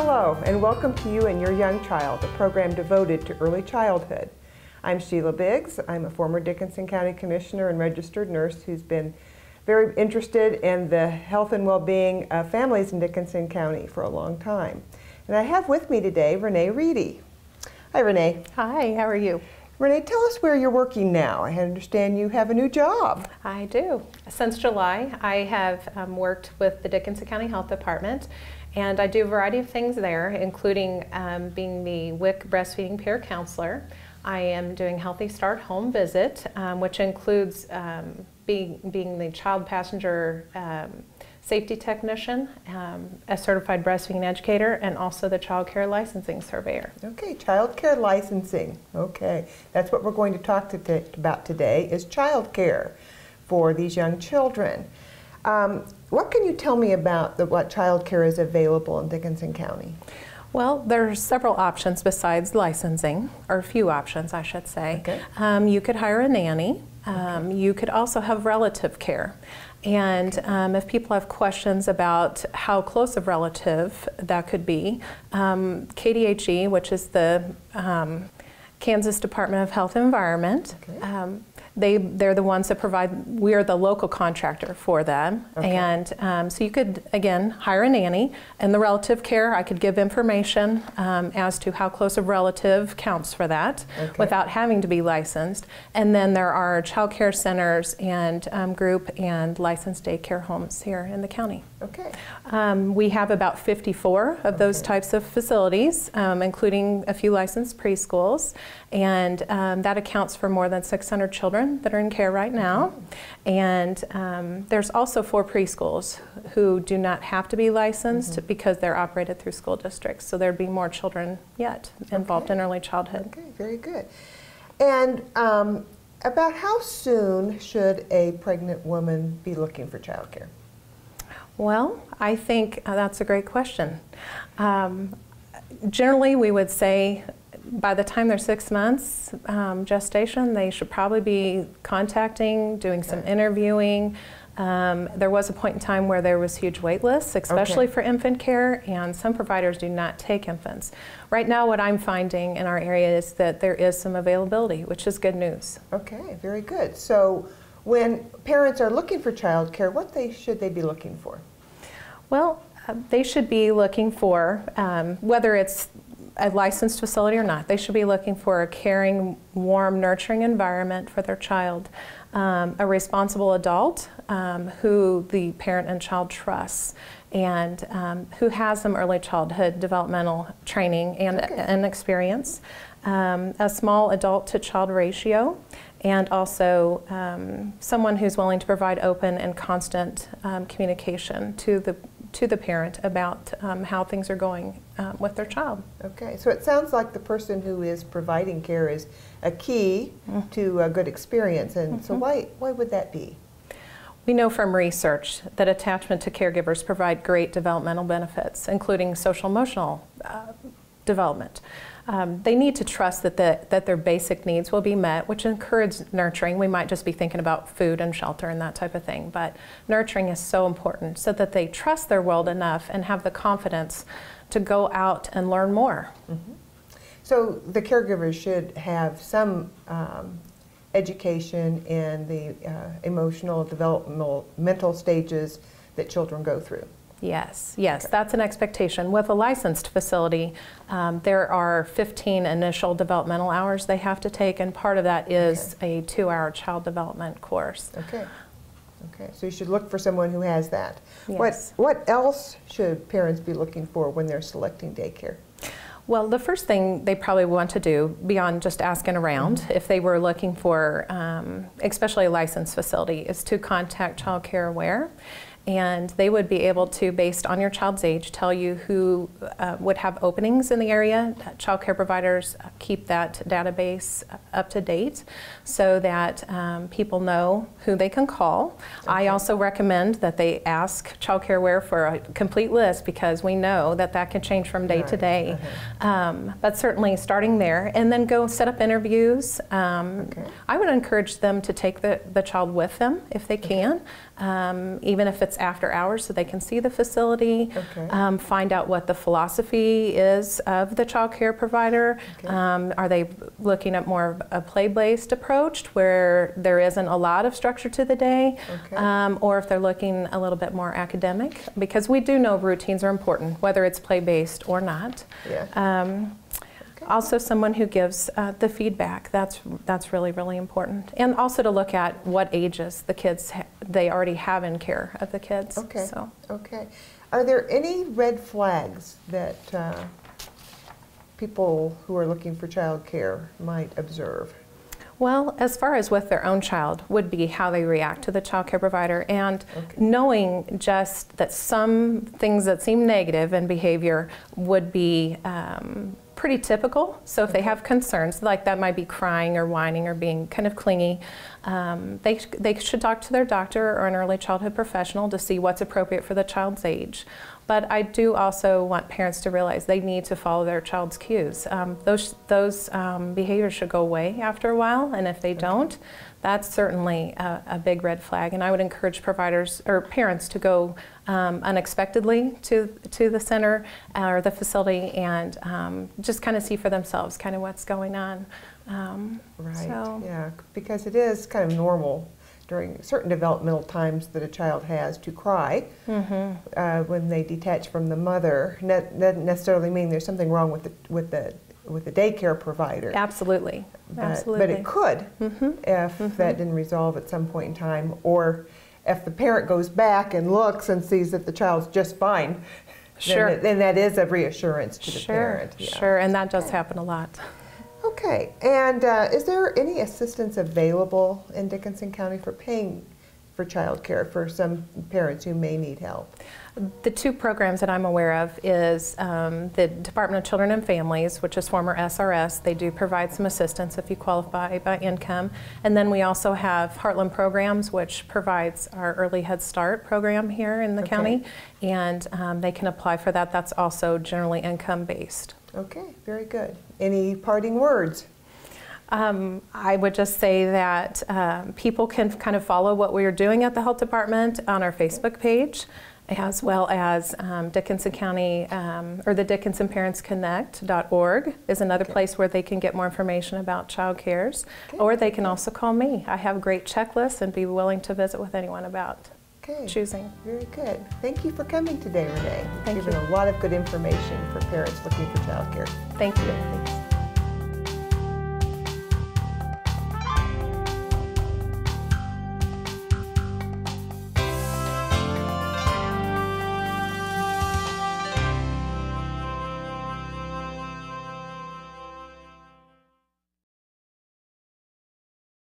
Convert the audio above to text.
Hello, and welcome to You and Your Young Child, a program devoted to early childhood. I'm Sheila Biggs. I'm a former Dickinson County Commissioner and registered nurse who's been very interested in the health and well-being of families in Dickinson County for a long time. And I have with me today Renee Reedy. Hi, Renee. Hi, how are you? Renee, tell us where you're working now. I understand you have a new job. I do. Since July, I have worked with the Dickinson County Health Department, and I do a variety of things there, including being the WIC breastfeeding peer counselor. I am doing Healthy Start home visit, which includes being the child passenger safety technician, a certified breastfeeding educator, and also the child care licensing surveyor. Okay, child care licensing. Okay, that's what we're going to talk about today, is child care for these young children. What can you tell me about what child care is available in Dickinson County? Well, there's several options besides licensing, or a few options, I should say. Okay. You could hire a nanny. You could also have relative care. And if people have questions about how close of relative that could be, KDHE, which is the Kansas Department of Health and Environment, okay. They're the ones that provide, we're the local contractor for them. Okay. And so you could, again, hire a nanny. And the relative care, I could give information as to how close a relative counts for that, okay, without having to be licensed. And then there are child care centers and group and licensed daycare homes here in the county. Okay. We have about 54 of those types of facilities, including a few licensed preschools. And that accounts for more than 600 children that are in care right now. And there's also 4 preschools who do not have to be licensed because they're operated through school districts. So there'd be more children yet involved in early childhood. Okay, very good. And about how soon should a pregnant woman be looking for child care? Well, I think that's a great question. Generally, we would say by the time they're 6 months gestation, they should probably be contacting, doing some interviewing. There was a point in time where there was huge wait lists, especially for infant care, and some providers do not take infants. Right now, what I'm finding in our area is that there is some availability, which is good news. Okay, very good. So when parents are looking for child care, what should they be looking for? Well, they should be looking for, whether it's a licensed facility or not, they should be looking for a caring, warm, nurturing environment for their child, a responsible adult who the parent and child trusts, and who has some early childhood developmental training and experience, a small adult to child ratio, and also someone who's willing to provide open and constant communication to the parent about how things are going with their child. Okay, so it sounds like the person who is providing care is a key to a good experience, and so why would that be? We know from research that attachment to caregivers provide great developmental benefits, including social-emotional development. They need to trust that their basic needs will be met, which encourages nurturing. We might just be thinking about food and shelter and that type of thing, but nurturing is so important so that they trust their world enough and have the confidence to go out and learn more. So the caregivers should have some education in the emotional, developmental, mental stages that children go through. Yes, that's an expectation. With a licensed facility, there are 15 initial developmental hours they have to take, and part of that is a 2-hour child development course. Okay, so you should look for someone who has that. Yes. What else should parents be looking for when they're selecting daycare? Well, the first thing they probably want to do, beyond just asking around, if they were looking for, especially a licensed facility, is to contact Child Care Aware. And they would be able to, based on your child's age, tell you who would have openings in the area. Child care providers keep that database up to date so that people know who they can call. I also recommend that they ask Child Care Aware for a complete list, because we know that that can change from day to day. But certainly starting there, and then go set up interviews. I would encourage them to take the child with them if they can, even if it's visits after hours so they can see the facility, Okay. find out what the philosophy is of the child care provider. Okay. Are they looking at more of a play-based approach where there isn't a lot of structure to the day, Okay. or if they're looking a little bit more academic, because we do know routines are important, whether it's play-based or not. Yeah. Also, someone who gives the feedback, that's really, really important. And also to look at what ages the kids, they already have in care of the kids. Okay. So. Okay. Are there any red flags that people who are looking for child care might observe? Well, as far as with their own child, would be how they react to the child care provider, and knowing just that some things that seem negative in behavior would be pretty typical. So if they have concerns, like that might be crying or whining or being kind of clingy, they should talk to their doctor or an early childhood professional to see what's appropriate for the child's age. But I do also want parents to realize they need to follow their child's cues. Those behaviors should go away after a while, and if they don't, that's certainly a big red flag. And I would encourage providers or parents to go unexpectedly to the center or the facility and just kind of see for themselves kind of what's going on. Right, So. yeah, because it is kind of normal during certain developmental times that a child has to cry when they detach from the mother. That doesn't necessarily mean there's something wrong with the daycare provider. Absolutely, absolutely. But it could if that didn't resolve at some point in time, or if the parent goes back and looks and sees that the child's just fine. Sure. Then that is a reassurance to the parent. Yeah. Sure, and that does happen a lot. Okay, and is there any assistance available in Dickinson County for paying for child care for some parents who may need help? The two programs that I'm aware of is the Department of Children and Families, which is former SRS. They do provide some assistance if you qualify by income. And then we also have Heartland Programs, which provides our Early Head Start program here in the county. And they can apply for that. That's also generally income-based. Okay, very good. Any parting words? I would just say that people can kind of follow what we are doing at the health department on our Facebook page, as well as Dickinson County, or the DickinsonParentsConnect.org is another place where they can get more information about child cares, or they can also call me. I have great checklists and be willing to visit with anyone about choosing. Very good. Thank you for coming today, Renee. Thank You've given a lot of good information for parents looking for child care. Thank you. Thanks.